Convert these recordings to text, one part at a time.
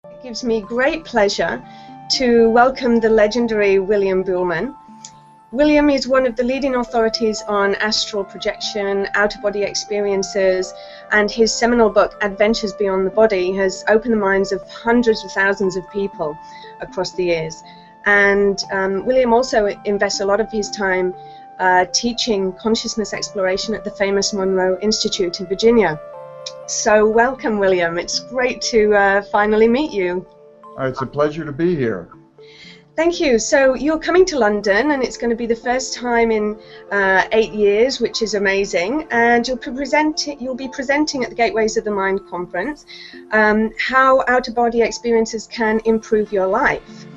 It gives me great pleasure to welcome the legendary William Buhlman. William is one of the leading authorities on astral projection, out-of-body experiences, and his seminal book, Adventures Beyond the Body, has opened the minds of hundreds of thousands of people across the years. And William also invests a lot of his time teaching consciousness exploration at the famous Monroe Institute in Virginia. So welcome, William. It's great to finally meet you. It's a pleasure to be here. Thank you. So you're coming to London, and it's going to be the first time in 8 years, which is amazing. And you'll be presenting at the Gateways of the Mind conference, how out-of-body experiences can improve your life.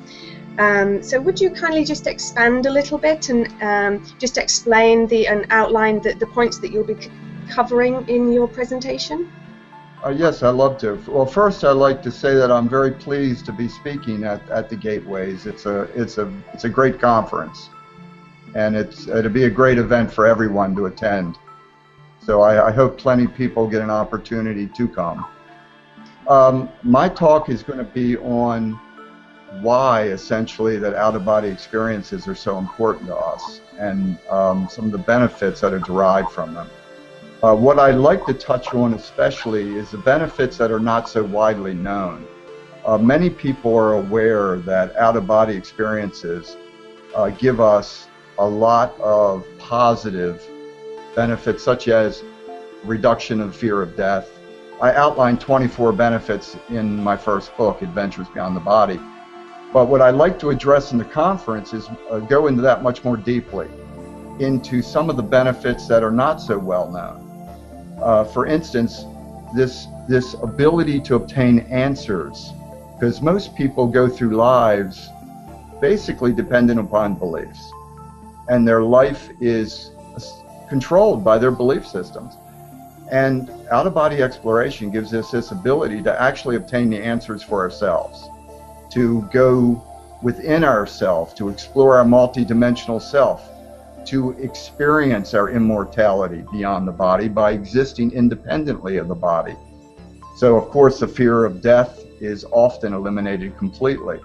So would you kindly just expand a little bit and just explain and outline the points that you'll be covering in your presentation? Yes, I'd love to. Well, first I'd like to say that I'm very pleased to be speaking at the Gateways. It's a great conference, and it'll be a great event for everyone to attend. So I hope plenty of people get an opportunity to come. My talk is going to be on why, essentially, that out-of-body experiences are so important to us, and some of the benefits that are derived from them. What I'd like to touch on especially is the benefits that are not so widely known. Many people are aware that out-of-body experiences give us a lot of positive benefits, such as reduction of fear of death. I outlined 24 benefits in my first book, Adventures Beyond the Body. But what I'd like to address in the conference is go into that much more deeply, into some of the benefits that are not so well known. For instance, this ability to obtain answers, because most people go through lives basically dependent upon beliefs, and their life is controlled by their belief systems. And out-of-body exploration gives us this ability to actually obtain the answers for ourselves, to go within ourselves, to explore our multidimensional self, to experience our immortality beyond the body by existing independently of the body. So, of course, the fear of death is often eliminated completely.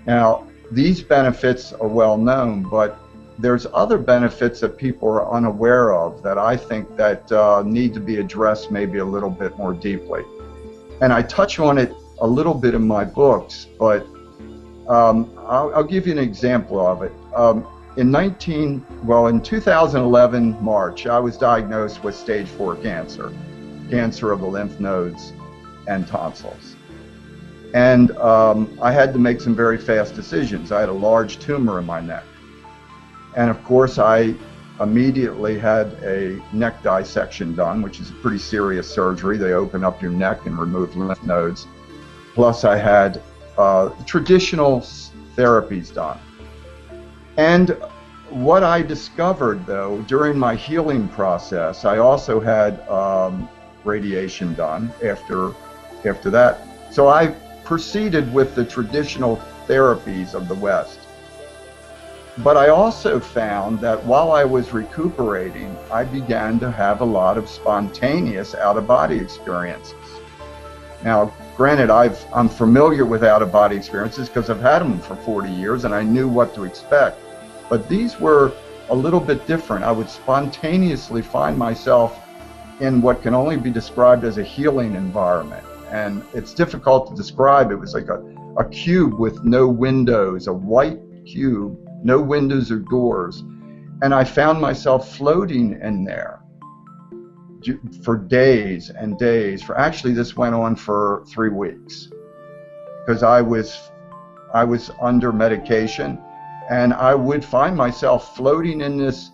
Now, these benefits are well known, but there's other benefits that people are unaware of that I think that need to be addressed maybe a little bit more deeply. And I touch on it a little bit in my books, but I'll give you an example of it. In 2011, March, I was diagnosed with stage 4 cancer of the lymph nodes and tonsils. And I had to make some very fast decisions. I had a large tumor in my neck. And of course, I immediately had a neck dissection done, which is a pretty serious surgery. They open up your neck and remove lymph nodes. Plus, I had traditional therapies done. And what I discovered, though, during my healing process, I also had radiation done after that. So I proceeded with the traditional therapies of the West. But I also found that while I was recuperating, I began to have a lot of spontaneous out-of-body experiences. Now, granted, I'm familiar with out-of-body experiences because I've had them for 40 years and I knew what to expect. But these were a little bit different. I would spontaneously find myself in what can only be described as a healing environment. And it's difficult to describe. It was like a cube with no windows, a white cube, no windows or doors. And I found myself floating in there for days and days. Actually, this went on for 3 weeks because I was under medication, and I would find myself floating in this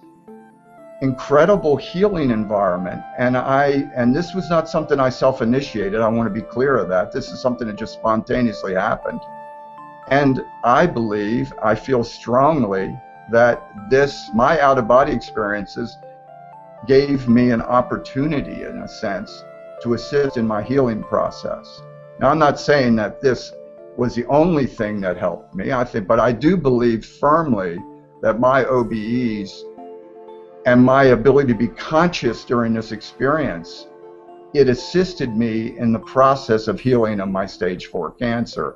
incredible healing environment. And this was not something I self-initiated. I want to be clear of that. This is something that just spontaneously happened. And I feel strongly that my out-of-body experiences gave me an opportunity, in a sense, to assist in my healing process. Now, I'm not saying that this was the only thing that helped me, but I do believe firmly that my OBEs and my ability to be conscious during this experience it assisted me in the process of healing of my stage 4 cancer.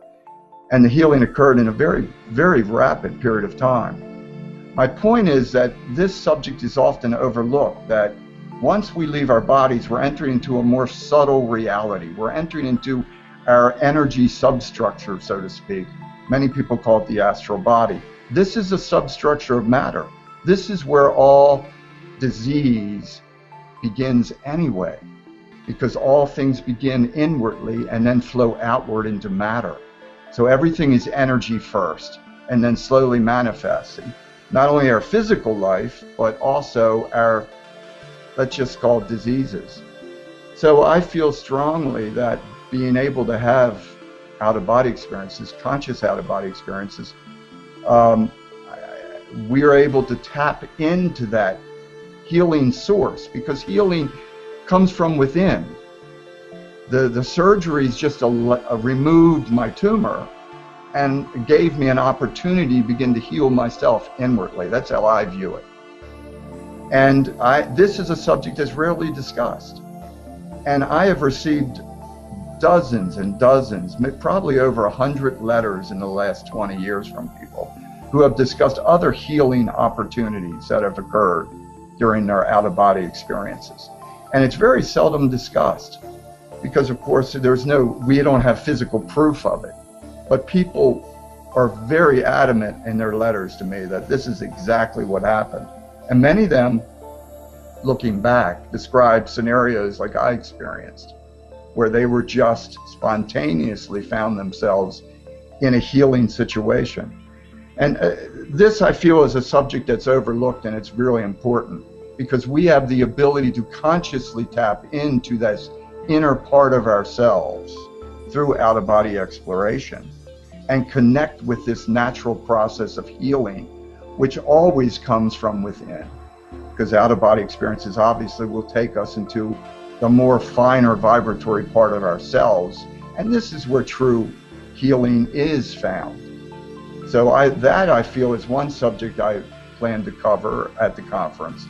And the healing occurred in a very, very rapid period of time. My point is that this subject is often overlooked, that once we leave our bodies, we're entering into a more subtle reality. We're entering into our energy substructure, so to speak. Many people call it the astral body. This is a substructure of matter. This is where all disease begins anyway, because all things begin inwardly and then flow outward into matter. So everything is energy first, and then slowly manifesting. Not only our physical life, but also our, let's just call it, diseases. So I feel strongly that being able to have out-of-body experiences, conscious out-of-body experiences, we are able to tap into that healing source, because healing comes from within. The surgeries just removed my tumor and gave me an opportunity to begin to heal myself inwardly. That's how I view it. And this is a subject that's rarely discussed. And I have received dozens and dozens, probably over 100 letters in the last 20 years from people who have discussed other healing opportunities that have occurred during their out-of-body experiences. And it's very seldom discussed because, of course, we don't have physical proof of it. But people are very adamant in their letters to me that this is exactly what happened. And many of them, looking back, describe scenarios like I experienced, where they were just spontaneously found themselves in a healing situation. And this, I feel, is a subject that's overlooked, and it's really important because we have the ability to consciously tap into this inner part of ourselves through out-of-body exploration and connect with this natural process of healing, which always comes from within. Because out-of-body experiences obviously will take us into the more finer vibratory part of ourselves, and this is where true healing is found. So I feel is one subject I plan to cover at the conference.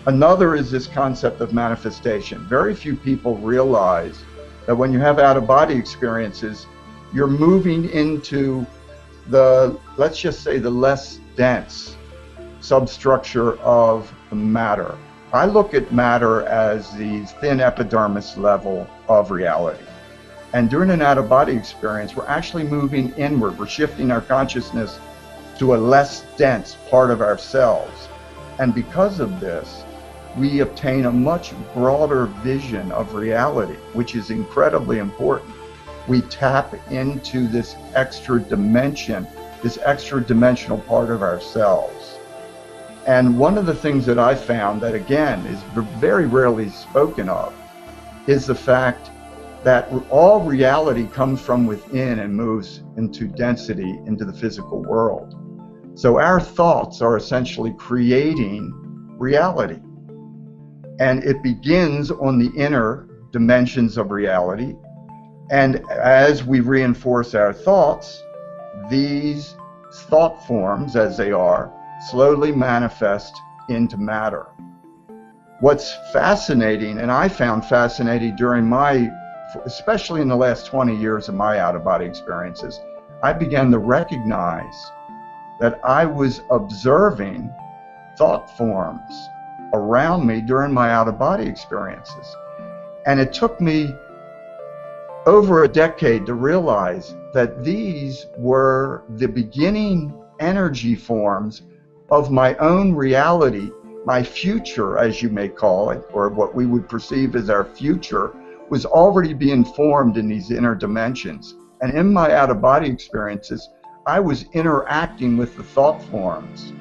Another is this concept of manifestation. Very few people realize that when you have out-of-body experiences, you're moving into the, let's just say, the less dense substructure of matter. I look at matter as the thin epidermis level of reality. And during an out-of-body experience, we're actually moving inward. We're shifting our consciousness to a less dense part of ourselves. And because of this, we obtain a much broader vision of reality, which is incredibly important. We tap into this extra dimension, this extra dimensional part of ourselves. And one of the things that I found that, again, is very rarely spoken of is the fact that all reality comes from within and moves into density into the physical world. So our thoughts are essentially creating reality. And it begins on the inner dimensions of reality. And as we reinforce our thoughts, these thought forms, as they are, slowly manifest into matter. What's fascinating, and I found fascinating during especially in the last 20 years of my out-of-body experiences, I began to recognize that I was observing thought forms around me during my out-of-body experiences. And it took me over a decade to realize that these were the beginning energy forms of my own reality. My future, as you may call it, or what we would perceive as our future, was already being formed in these inner dimensions. And in my out-of-body experiences, I was interacting with the thought forms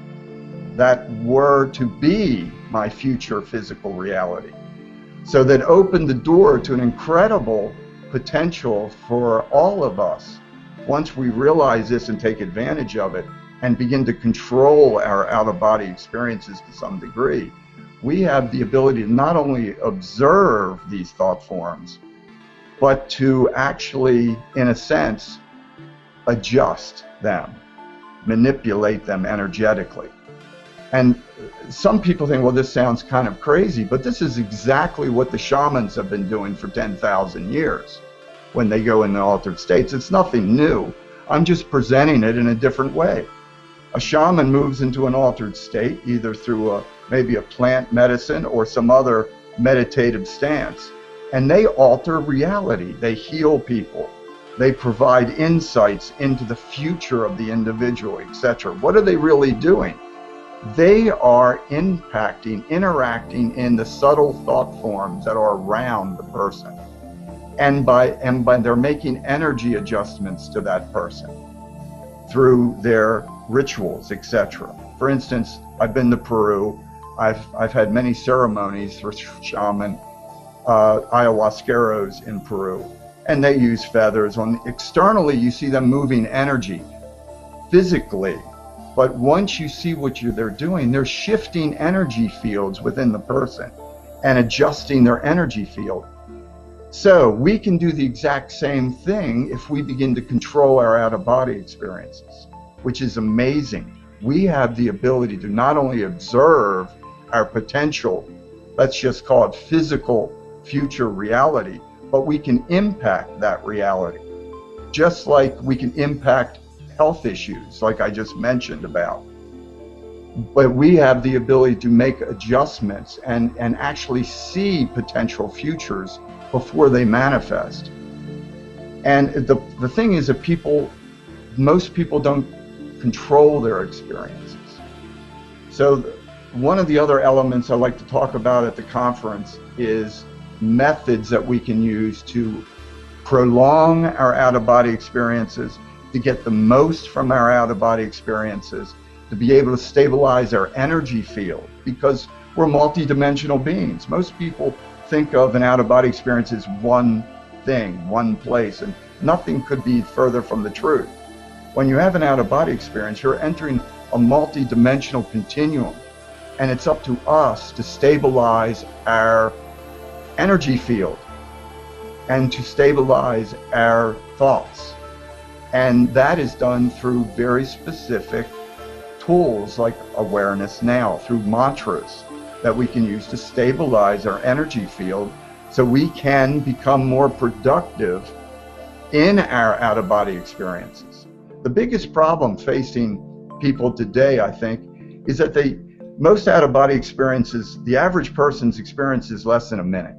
that were to be my future physical reality. So that opened the door to an incredible potential for all of us, once we realize this and take advantage of it and begin to control our out-of-body experiences to some degree. We have the ability to not only observe these thought forms, but to actually, in a sense, adjust them, manipulate them energetically. And some people think, well, this sounds kind of crazy, but this is exactly what the shamans have been doing for 10,000 years when they go in the altered states. It's nothing new. I'm just presenting it in a different way. A shaman moves into an altered state either through maybe a plant medicine or some other meditative stance, and they alter reality. They heal people. They provide insights into the future of the individual, etc. What are they really doing? They are impacting, interacting in the subtle thought forms that are around the person. And by they're making energy adjustments to that person through their rituals, etc. For instance, I've been to Peru. I've had many ceremonies for shaman ayahuasqueros in Peru, and they use feathers. Externally, you see them moving energy physically. But once you see what they're doing, they're shifting energy fields within the person and adjusting their energy field. So we can do the exact same thing if we begin to control our out-of-body experiences, which is amazing. We have the ability to not only observe our potential, let's just call it physical future reality, but we can impact that reality. Just like we can impact health issues, like I just mentioned about. But we have the ability to make adjustments and actually see potential futures before they manifest. And the thing is that most people don't control their experiences. So one of the other elements I like to talk about at the conference is methods that we can use to prolong our out-of-body experiences, to get the most from our out-of-body experiences, to be able to stabilize our energy field, because we're multidimensional beings. Most people think of an out-of-body experience as one thing, one place, and nothing could be further from the truth. When you have an out-of-body experience, you're entering a multidimensional continuum, and it's up to us to stabilize our energy field and to stabilize our thoughts. And that is done through very specific tools like awareness now, through mantras that we can use to stabilize our energy field so we can become more productive in our out-of-body experiences. The biggest problem facing people today, I think, is that most out-of-body experiences, the average person's experience is less than a minute.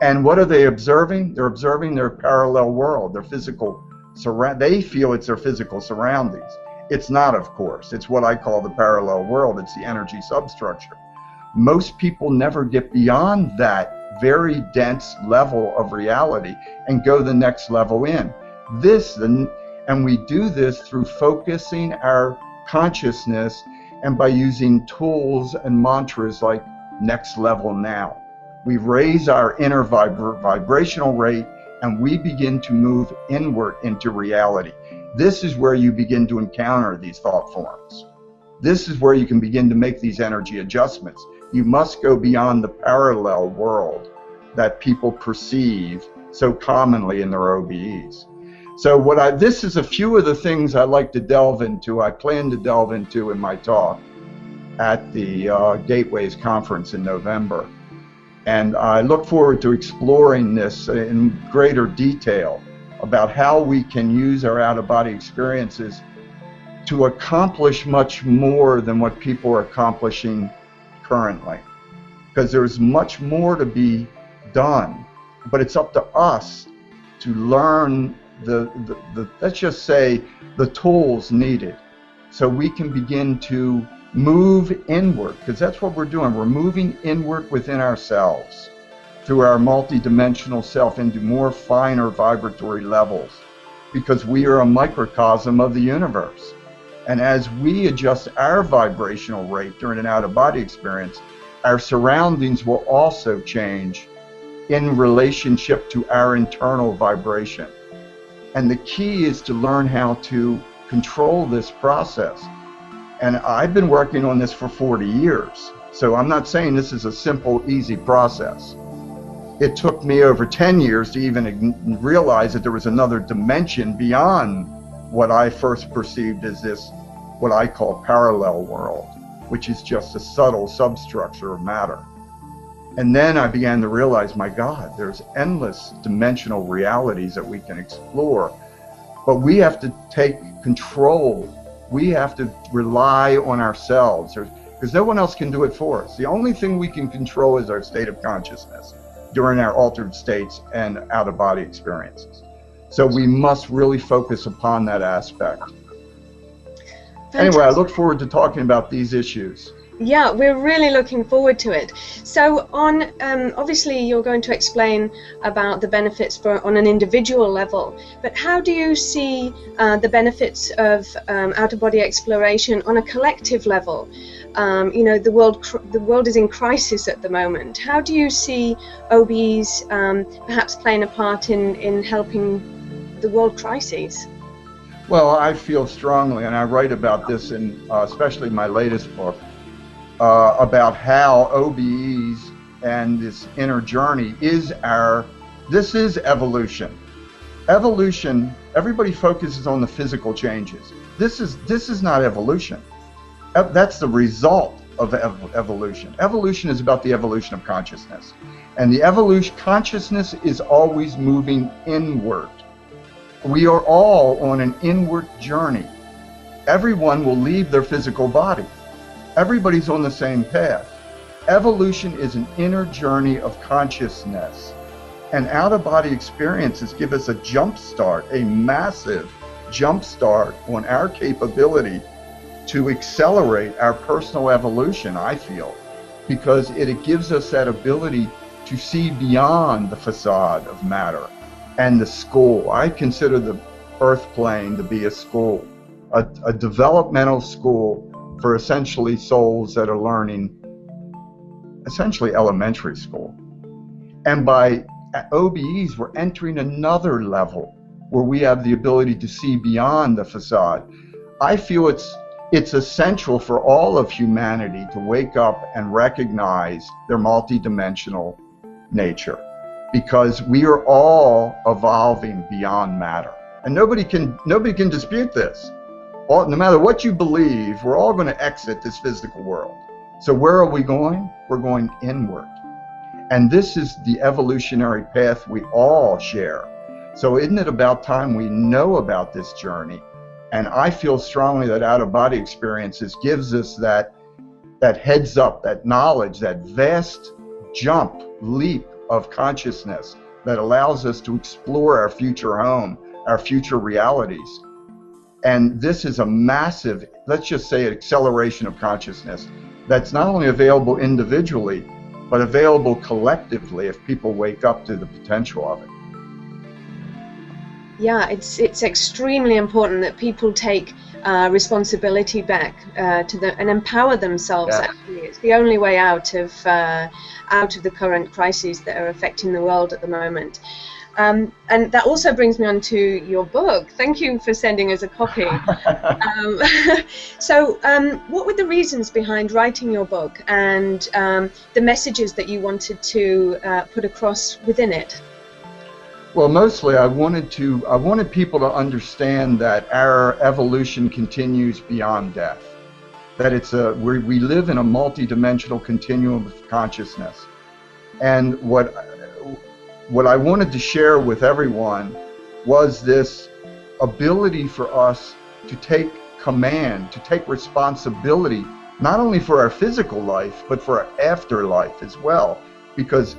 And what are they observing? They're observing their parallel world, their physical they feel it's their physical surroundings. It's not, of course. It's what I call the parallel world. It's the energy substructure. Most people never get beyond that very dense level of reality and go the next level in. And we do this through focusing our consciousness and by using tools and mantras like next level now. We raise our inner vibrational rate and we begin to move inward into reality. This is where you begin to encounter these thought forms. This is where you can begin to make these energy adjustments. You must go beyond the parallel world that people perceive so commonly in their OBEs. So this is a few of the things I like to delve into, I plan to delve into in my talk at the Gateways Conference in November. And I look forward to exploring this in greater detail about how we can use our out-of-body experiences to accomplish much more than what people are accomplishing currently. Because there's much more to be done, but it's up to us to learn let's just say, the tools needed so we can begin to move inward, because that's what we're doing. We're moving inward within ourselves through our multidimensional self into more finer vibratory levels, because we are a microcosm of the universe. And as we adjust our vibrational rate during an out-of-body experience, our surroundings will also change in relationship to our internal vibration. And the key is to learn how to control this process. And I've been working on this for 40 years. So I'm not saying this is a simple, easy process. It took me over 10 years to even realize that there was another dimension beyond what I first perceived as this, what I call parallel world. which is just a subtle substructure of matter. And then I began to realize, my God, there's endless dimensional realities that we can explore. But we have to take control. We have to rely on ourselves, because no one else can do it for us. The only thing we can control is our state of consciousness during our altered states and out-of-body experiences. So we must really focus upon that aspect. Fantastic. Anyway, I look forward to talking about these issues. Yeah, we're really looking forward to it. So obviously you're going to explain about the benefits on an individual level, but how do you see the benefits of out-of-body exploration on a collective level? You know, the world is in crisis at the moment. How do you see OBEs perhaps playing a part in helping the world crises? Well, I feel strongly, and I write about this in especially my latest book, about how OBEs and this inner journey this is evolution. Evolution, everybody focuses on the physical changes. This is not evolution. That's the result of evolution. Evolution is about the evolution of consciousness. And the consciousness is always moving inward. We are all on an inward journey. Everyone will leave their physical body. Everybody's on the same path. Evolution is an inner journey of consciousness. And out-of-body experiences give us a jump start, a massive jump start on our capability to accelerate our personal evolution, I feel, because it gives us that ability to see beyond the facade of matter and the school. I consider the earth plane to be a school, a developmental school for essentially souls that are learning essentially elementary school. And by OBEs, we're entering another level where we have the ability to see beyond the facade. I feel it's essential for all of humanity to wake up and recognize their multidimensional nature, because we are all evolving beyond matter. And nobody can dispute this. No matter what you believe, we're all going to exit this physical world. So where are we going? We're going inward. And this is the evolutionary path we all share. So isn't it about time we know about this journey? And I feel strongly that out-of-body experiences gives us that heads up, that knowledge, that vast leap of consciousness that allows us to explore our future home, our future realities. And this is a massive, let's just say, acceleration of consciousness that's not only available individually, but available collectively if people wake up to the potential of it. Yeah, it's extremely important that people take responsibility back and empower themselves. Yeah. Actually, it's the only way out of the current crises that are affecting the world at the moment. And that also brings me on to your book. Thank you for sending us a copy. So what were the reasons behind writing your book and the messages that you wanted to put across within it? Well, mostly I wanted people to understand that our evolution continues beyond death. That we live in a multidimensional continuum of consciousness. And what I wanted to share with everyone was this ability for us to take command, to take responsibility, not only for our physical life, but for our afterlife as well, because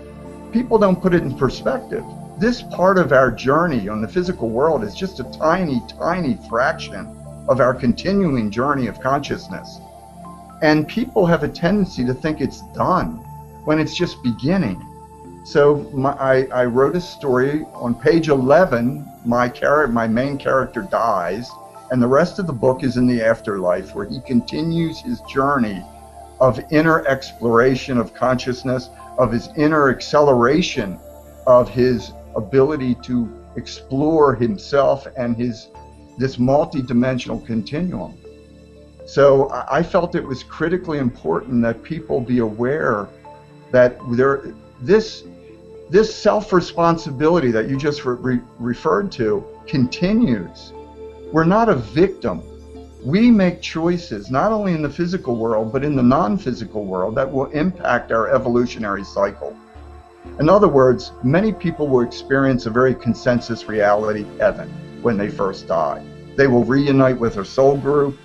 people don't put it in perspective. This part of our journey on the physical world is just a tiny, tiny fraction of our continuing journey of consciousness. And people have a tendency to think it's done when it's just beginning. So I wrote a story on page 11. My main character dies, and the rest of the book is in the afterlife, where he continues his journey of inner exploration of consciousness, of his inner acceleration of his ability to explore himself and this multi-dimensional continuum. So I felt it was critically important that people be aware that this self-responsibility that you just referred to continues. We're not a victim. We make choices not only in the physical world, but in the non-physical world that will impact our evolutionary cycle. In other words, many people will experience a very consensus reality heaven when they first die. They will reunite with their soul group,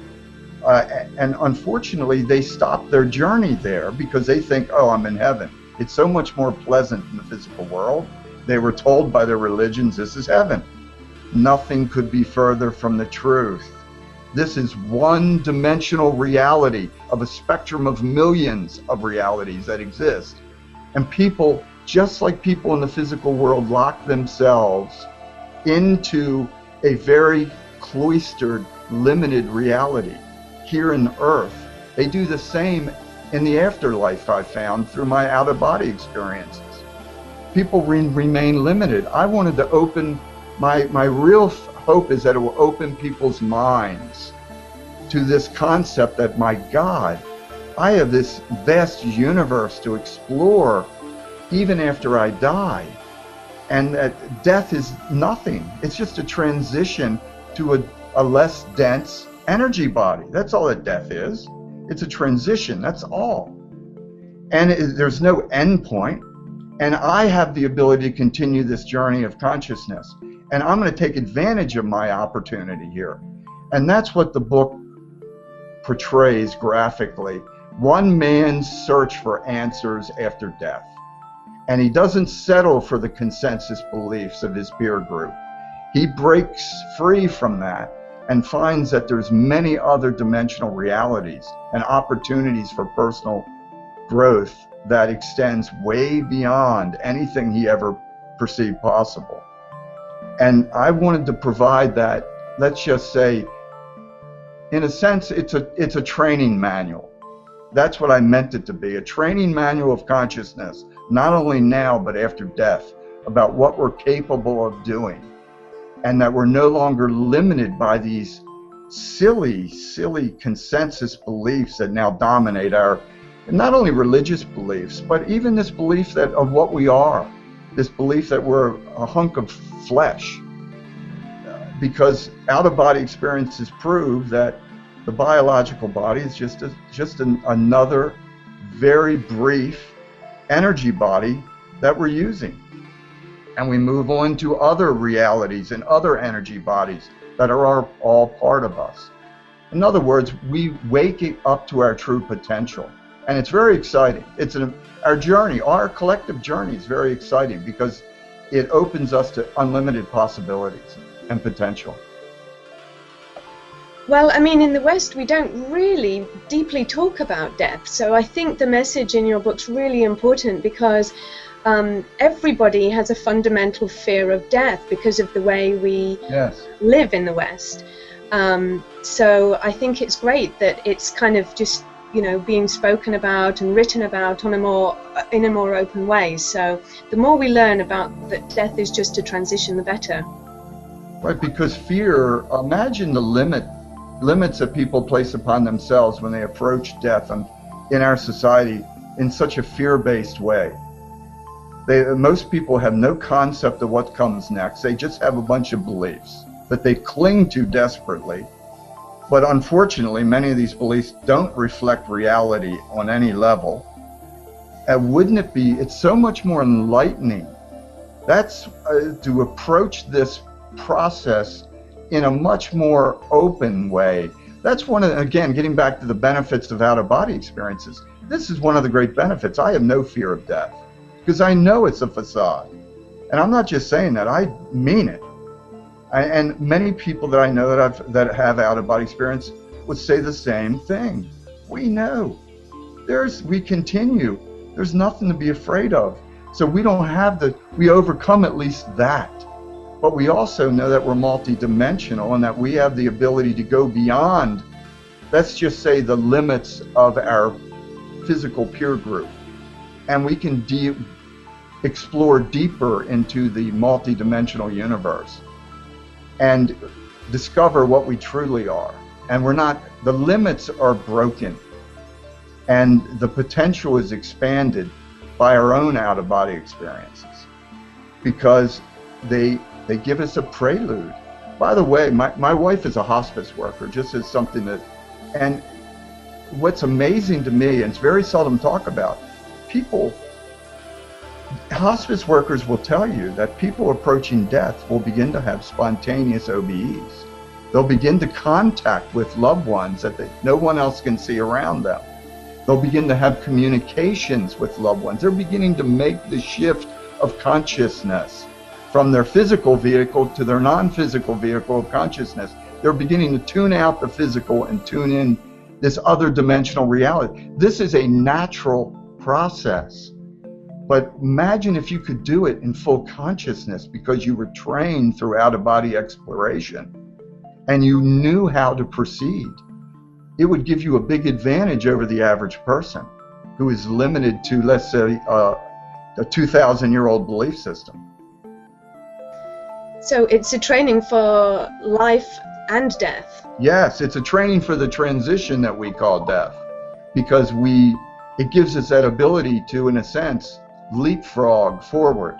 and unfortunately they stop their journey there because they think, oh, I'm in heaven. It's so much more pleasant in the physical world. They were told by their religions this is heaven. Nothing could be further from the truth. This is one-dimensional reality of a spectrum of millions of realities that exist. And people, just like people in the physical world, lock themselves into a very cloistered, limited reality here in Earth. They do the same in the afterlife, I've found, through my out-of-body experiences. People remain limited. I wanted to open, my real hope is that it will open people's minds to this concept that, my God, I have this vast universe to explore even after I die, and that death is nothing. It's just a transition to a less dense energy body. That's all that death is. It's a transition, that's all. And there's no end point. And I have the ability to continue this journey of consciousness. And I'm going to take advantage of my opportunity here. And that's what the book portrays graphically. One man's search for answers after death. And he doesn't settle for the consensus beliefs of his peer group. He breaks free from that and finds that there's many other dimensional realities and opportunities for personal growth that extends way beyond anything he ever perceived possible. And I wanted to provide that, let's just say, in a sense, it's a training manual. That's what I meant it to be, a training manual of consciousness, not only now, but after death, about what we're capable of doing, and that we're no longer limited by these silly consensus beliefs that now dominate our, not only religious beliefs, but even this belief that of what we are, this belief that we're a hunk of flesh. Because out-of-body experiences prove that the biological body is just another very brief energy body that we're using. And we move on to other realities and other energy bodies that are all part of us. In other words, we wake up to our true potential. And it's very exciting. Our journey, our collective journey is very exciting because it opens us to unlimited possibilities and potential. Well, I mean, in the West, we don't really deeply talk about death. So I think the message in your book's really important because everybody has a fundamental fear of death because of the way we live in the West. So I think it's great that it's kind of just, you know, being spoken about and written about in a more open way. So the more we learn about that death is just a transition, the better. Right, because fear, imagine the limits that people place upon themselves when they approach death in our society in such a fear-based way. Most people have no concept of what comes next. They just have a bunch of beliefs that they cling to desperately. But unfortunately, many of these beliefs don't reflect reality on any level. And wouldn't it be, it's so much more enlightening. That's to approach this process in a much more open way. That's one of, again, getting back to the benefits of out-of-body experiences. This is one of the great benefits. I have no fear of death because I know it's a facade. And I'm not just saying that, I mean it. And many people that I know that have out-of-body experience would say the same thing. We know. We continue. There's nothing to be afraid of. So we don't have we overcome at least that. But we also know that we're multidimensional and that we have the ability to go beyond, let's just say, the limits of our physical peer group. And we can explore deeper into the multidimensional universe and discover what we truly are. And the limits are broken and the potential is expanded by our own out-of-body experiences because they give us a prelude By the way, my wife is a hospice worker, just as something that, and what's amazing to me, and it's very seldom talked about, hospice workers will tell you that people approaching death will begin to have spontaneous OBEs. They'll begin to contact with loved ones that no one else can see around them. They'll begin to have communications with loved ones. They're beginning to make the shift of consciousness from their physical vehicle to their non-physical vehicle of consciousness. They're beginning to tune out the physical and tune in this other dimensional reality. This is a natural process. But imagine if you could do it in full consciousness because you were trained through out-of-body exploration and you knew how to proceed. It would give you a big advantage over the average person who is limited to, let's say, a 2,000-year-old belief system. So it's a training for life and death. Yes, it's a training for the transition that we call death, because it gives us that ability to, in a sense, leapfrog forward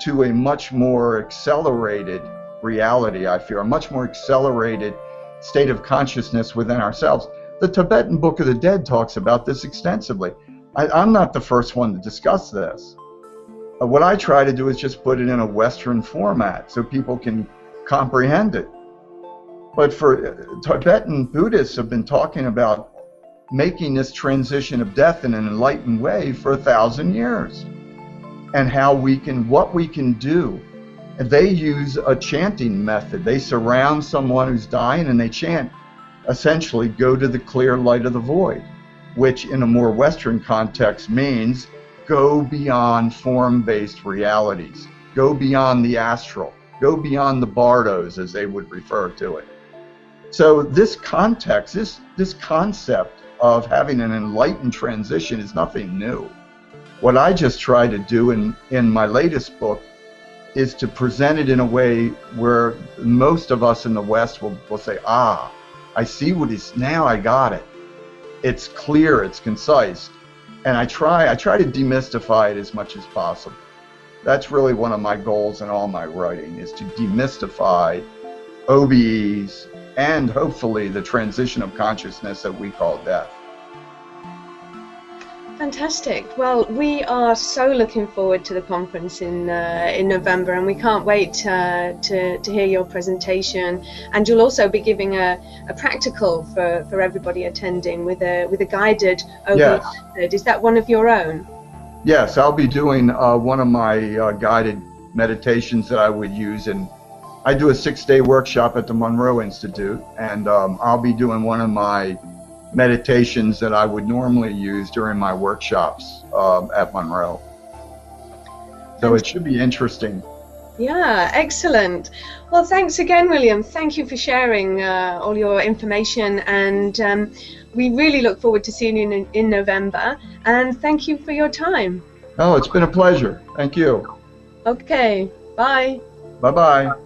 to a much more accelerated reality, I feel, a much more accelerated state of consciousness within ourselves. The Tibetan Book of the Dead talks about this extensively. I'm not the first one to discuss this. What I try to do is just put it in a Western format so people can comprehend it. But for Tibetan Buddhists have been talking about making this transition of death in an enlightened way for 1,000 years, and what we can do. And they use a chanting method. They surround someone who's dying and they chant, essentially, go to the clear light of the void, which in a more Western context means go beyond form-based realities, go beyond the astral, go beyond the bardos, as they would refer to it. So this context, this concept of having an enlightened transition is nothing new. What I just try to do in my latest book is to present it in a way where most of us in the West will say, ah, I see what it's, now I got it. It's clear, it's concise. And I try to demystify it as much as possible. That's really one of my goals in all my writing, is to demystify OBEs and hopefully the transition of consciousness that we call death. Fantastic. Well, we are so looking forward to the conference in November, and we can't wait to hear your presentation. And you'll also be giving a practical for everybody attending with a guided OBE method. Is that one of your own? Yes, I'll be doing one of my guided meditations that I would use, and I do a 6-day workshop at the Monroe Institute, and I'll be doing one of my meditations that I would normally use during my workshops at Monroe. So it should be interesting. Yeah, excellent. Well, thanks again, William. Thank you for sharing all your information, and we really look forward to seeing you in November, and thank you for your time. Oh, it's been a pleasure. Thank you. Okay, bye. Bye-bye.